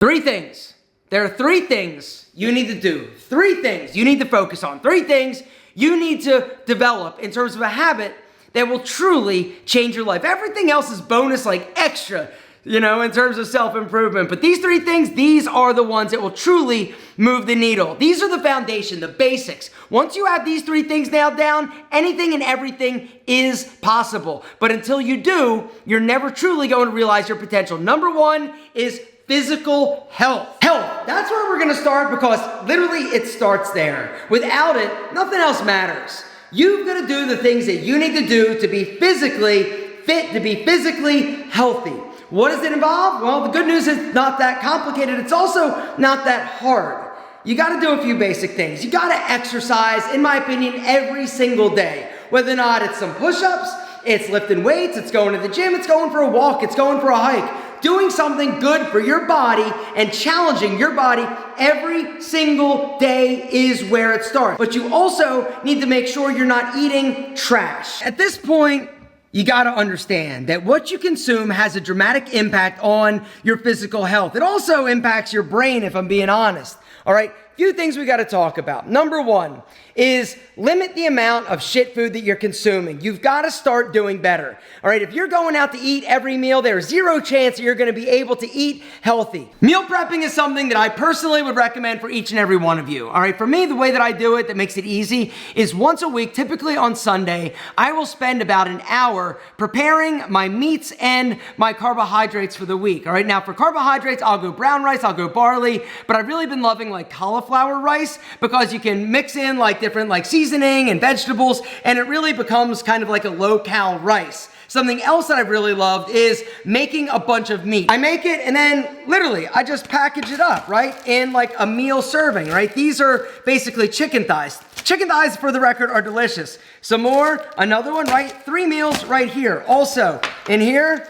Three things. There are three things you need to do. Three things you need to focus on. Three things you need to develop in terms of a habit that will truly change your life. Everything else is bonus, like extra, in terms of self-improvement. But these three things, these are the ones that will truly move the needle. These are the foundation, the basics. Once you have these three things nailed down, anything and everything is possible. But until you do, you're never truly going to realize your potential. Number one is physical health. Health, that's where we're gonna start, because literally it starts there. Without it, nothing else matters. You've got to do the things that you need to do to be physically fit, to be physically healthy. What does it involve? Well, the good news is not that complicated. It's also not that hard. You got to do a few basic things. You got to exercise, in my opinion, every single day. Whether or not it's some push-ups, it's lifting weights, it's going to the gym, it's going for a walk, it's going for a hike. Doing something good for your body and challenging your body every single day is where it starts. But you also need to make sure you're not eating trash. At this point, you gotta understand that what you consume has a dramatic impact on your physical health. It also impacts your brain, if I'm being honest. All right, few things we gotta talk about. Number one is limit the amount of shit food that you're consuming. You've gotta start doing better. All right, if you're going out to eat every meal, there's zero chance that you're gonna be able to eat healthy. Meal prepping is something that I personally would recommend for each and every one of you. All right, for me, the way that I do it that makes it easy is once a week, typically on Sunday, I will spend about an hour preparing my meats and my carbohydrates for the week. All right, now for carbohydrates, I'll go brown rice, I'll go barley, but I've really been loving like cauliflower rice because you can mix in like different like seasoning and vegetables, and it really becomes kind of like a low-cal rice. Something else that I've really loved is making a bunch of meat. I make it and then literally I just package it up, right? In like a meal serving, right? These are basically chicken thighs. Chicken thighs, for the record, are delicious. Some more, another one, right? 3 meals right here. Also, in here,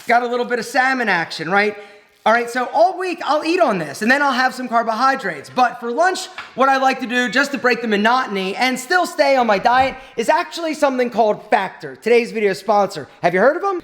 got a little bit of salmon action, right? All right, so all week I'll eat on this and then I'll have some carbohydrates. But for lunch, what I like to do just to break the monotony and still stay on my diet is actually something called Factor, today's video sponsor. Have you heard of them?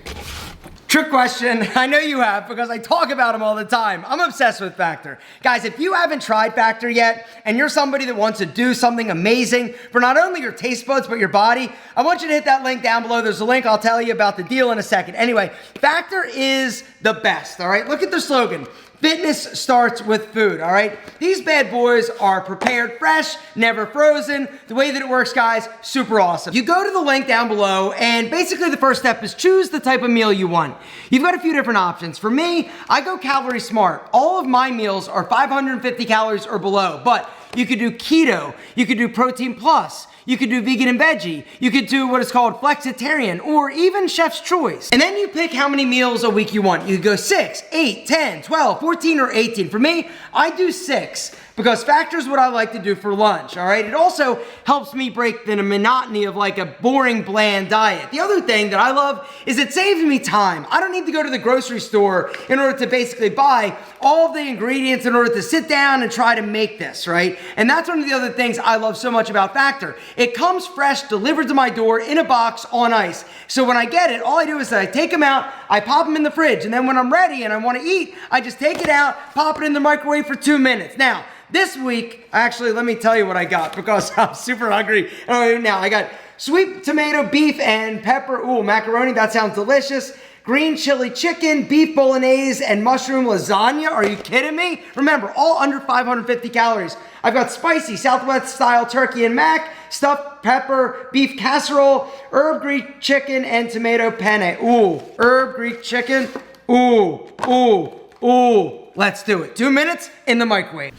Trick question. I know you have, because I talk about them all the time. I'm obsessed with Factor. Guys, if you haven't tried Factor yet, and you're somebody that wants to do something amazing for not only your taste buds, but your body, I want you to hit that link down below. There's a link. I'll tell you about the deal in a second. Anyway, Factor is the best, all right? Look at the slogan. Fitness starts with food, all right? These bad boys are prepared fresh, never frozen. The way that it works, guys, super awesome. You go to the link down below, and basically the first step is choose the type of meal you want. You've got a few different options. For me, I go calorie smart. All of my meals are 550 calories or below, but you could do keto, you could do protein plus, you could do vegan and veggie, you could do what is called flexitarian, or even chef's choice. And then you pick how many meals a week you want. You could go 6, 8, 10, 12, 14, or 18. For me, I do 6, because Factor is what I like to do for lunch, all right? It also helps me break the monotony of like a boring, bland diet. The other thing that I love is it saves me time. I don't need to go to the grocery store in order to basically buy all of the ingredients in order to sit down and try to make this, right? And that's one of the other things I love so much about Factor. It comes fresh, delivered to my door in a box on ice. So when I get it, all I do is I take them out, I pop them in the fridge, and then when I'm ready and I want to eat, I just take it out, pop it in the microwave for 2 minutes. Now, this week, actually, let me tell you what I got, because I'm super hungry. Now, I got sweet tomato, beef, and pepper. Ooh, macaroni, that sounds delicious. Green chili chicken, beef bolognese, and mushroom lasagna. Are you kidding me? Remember, all under 550 calories. I've got spicy Southwest style turkey and mac, stuffed pepper, beef casserole, herb Greek chicken, and tomato penne. Ooh, herb Greek chicken. Ooh, ooh, ooh. Let's do it. 2 minutes in the microwave.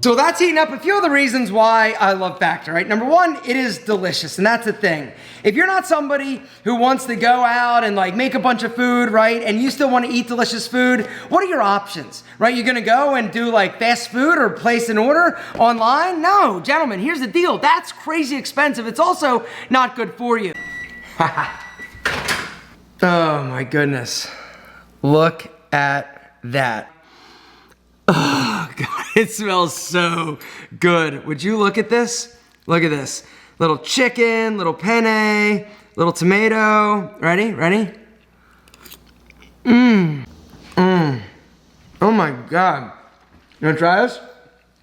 So that's heating up. A few of the reasons why I love Factor, right? Number one, it is delicious, and that's the thing. If you're not somebody who wants to go out and like make a bunch of food, right, and you still want to eat delicious food, what are your options, right? You're gonna go and do like fast food or place an order online? No, gentlemen, here's the deal. That's crazy expensive. It's also not good for you. Oh my goodness. Look at that. Oh, God, it smells so good. Would you look at this? Look at this. Little chicken, little penne, little tomato. Ready? Ready? Oh my God. You wanna try this?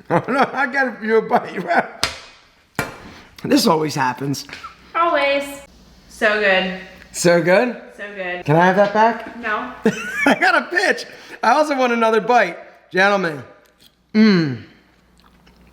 Oh no, I gotta do a bite. This always happens. Always. So good. So good? So good. Can I have that back? No. I got a pitch. I also want another bite. Gentlemen.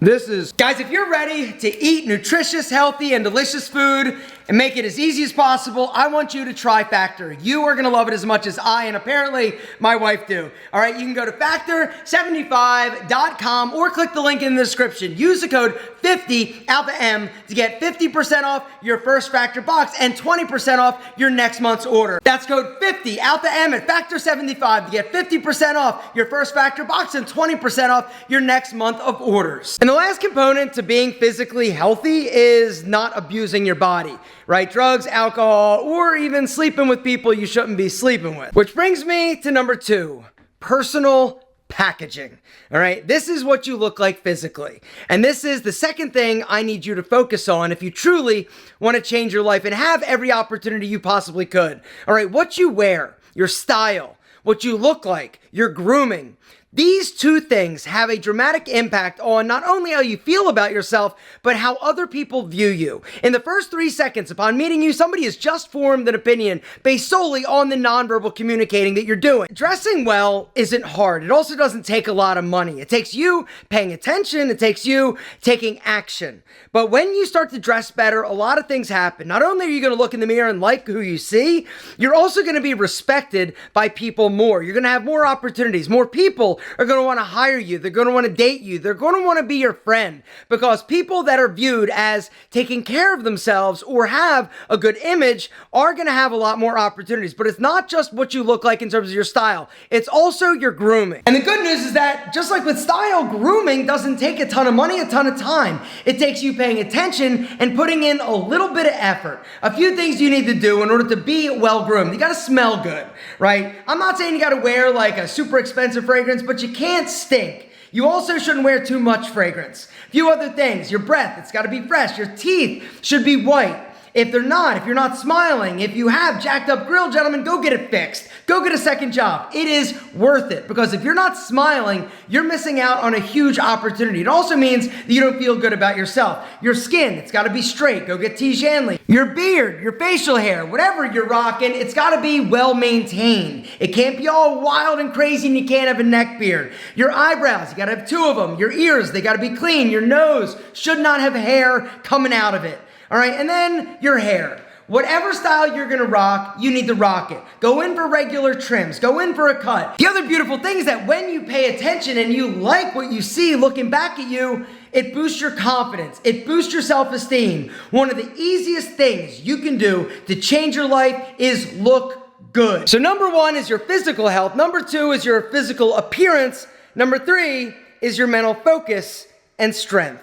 This is, guys, if you're ready to eat nutritious, healthy, and delicious food and make it as easy as possible, I want you to try Factor. You are gonna love it as much as I and apparently my wife do. All right, you can go to factor75.com or click the link in the description. Use the code 50ALPHAM to get 50% off your first Factor box and 20% off your next month's order. That's code 50ALPHAM at Factor75 to get 50% off your first Factor box and 20% off your next month of orders. And the last component to being physically healthy is not abusing your body, right? Drugs, alcohol, or even sleeping with people you shouldn't be sleeping with. Which brings me to number 2, personal packaging. All right, this is what you look like physically. And this is the second thing I need you to focus on if you truly want to change your life and have every opportunity you possibly could. All right, what you wear, your style, what you look like, your grooming. These two things have a dramatic impact on not only how you feel about yourself, but how other people view you. In the first 3 seconds upon meeting you, somebody has just formed an opinion based solely on the nonverbal communicating that you're doing. Dressing well isn't hard. It also doesn't take a lot of money. It takes you paying attention. It takes you taking action. But when you start to dress better, a lot of things happen. Not only are you going to look in the mirror and like who you see, you're also going to be respected by people more. You're going to have more opportunities. More people are going to want to hire you. They're going to want to date you. They're going to want to be your friend, because people that are viewed as taking care of themselves or have a good image are going to have a lot more opportunities. But it's not just what you look like in terms of your style. It's also your grooming. And the good news is that just like with style, grooming doesn't take a ton of money, a ton of time. It takes you paying attention and putting in a little bit of effort. A few things you need to do in order to be well groomed. You got to smell good, right? I'm not saying you got to wear like a super expensive fragrance, but you can't stink. You also shouldn't wear too much fragrance. A few other things. Your breath, it's got to be fresh. Your teeth should be white. If they're not, if you're not smiling, if you have jacked up grill, gentlemen, go get it fixed. Go get a second job. It is worth it, because if you're not smiling, you're missing out on a huge opportunity. It also means that you don't feel good about yourself. Your skin, it's got to be straight. Go get Tijanli. Your beard, your facial hair, whatever you're rocking, it's got to be well maintained. It can't be all wild and crazy and you can't have a neck beard. Your eyebrows, you got to have 2 of them. Your ears, they got to be clean. Your nose should not have hair coming out of it. All right, and then your hair. Whatever style you're gonna rock, you need to rock it. Go in for regular trims, go in for a cut. The other beautiful thing is that when you pay attention and you like what you see looking back at you, it boosts your confidence, it boosts your self-esteem. One of the easiest things you can do to change your life is look good. So number 1 is your physical health. Number 2 is your physical appearance. Number 3 is your mental focus and strength.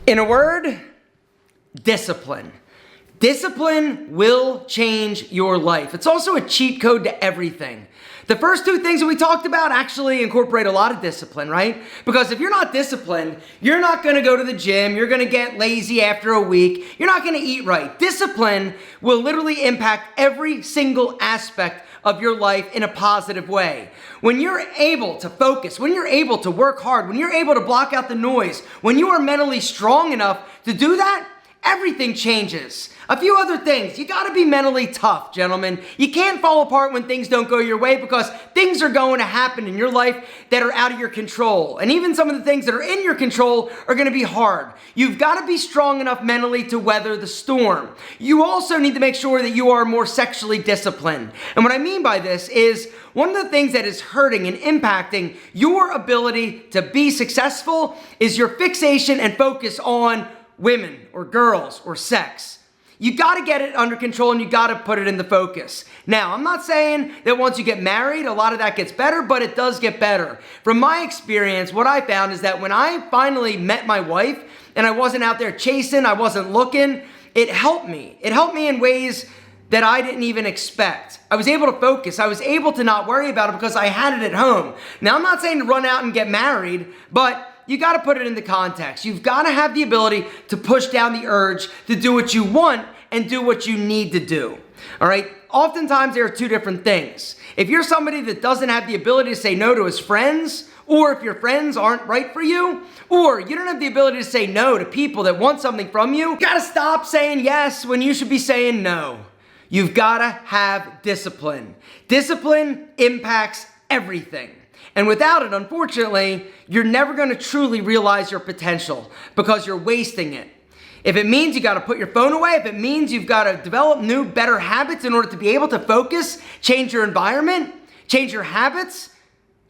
In a word, discipline. Discipline will change your life. It's also a cheat code to everything. The first 2 things that we talked about actually incorporate a lot of discipline, right? Because if you're not disciplined, you're not going to go to the gym, you're going to get lazy after a week, you're not going to eat right. Discipline will literally impact every single aspect of your life in a positive way. When you're able to focus, when you're able to work hard, when you're able to block out the noise, when you are mentally strong enough to do that, everything changes. A few other things. You gotta be mentally tough, gentlemen. You can't fall apart when things don't go your way, because things are going to happen in your life that are out of your control. And even some of the things that are in your control are gonna be hard. You've gotta be strong enough mentally to weather the storm. You also need to make sure that you are more sexually disciplined. And what I mean by this is, one of the things that is hurting and impacting your ability to be successful is your fixation and focus on women or girls or sex. You gotta get it under control and you gotta put it in the focus. Now, I'm not saying that once you get married, a lot of that gets better, but it does get better. From my experience, what I found is that when I finally met my wife and I wasn't out there chasing, I wasn't looking, it helped me. It helped me in ways that I didn't even expect. I was able to focus. I was able to not worry about it because I had it at home. Now, I'm not saying to run out and get married, but you got to put it into context. You've got to have the ability to push down the urge to do what you want and do what you need to do. All right? Oftentimes, there are 2 different things. If you're somebody that doesn't have the ability to say no to his friends, or if your friends aren't right for you, or you don't have the ability to say no to people that want something from you, you gotta stop saying yes when you should be saying no. You've gotta have discipline. Discipline impacts everything. And without it, unfortunately, you're never gonna truly realize your potential because you're wasting it. If it means you gotta put your phone away, if it means you've gotta develop new, better habits in order to be able to focus, change your environment, change your habits,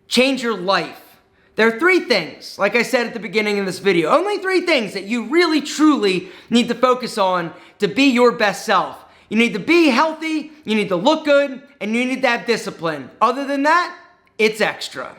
change your life. There are 3 things, like I said at the beginning of this video, only 3 things that you really, truly need to focus on to be your best self. You need to be healthy, you need to look good, and you need to have discipline. Other than that, it's extra.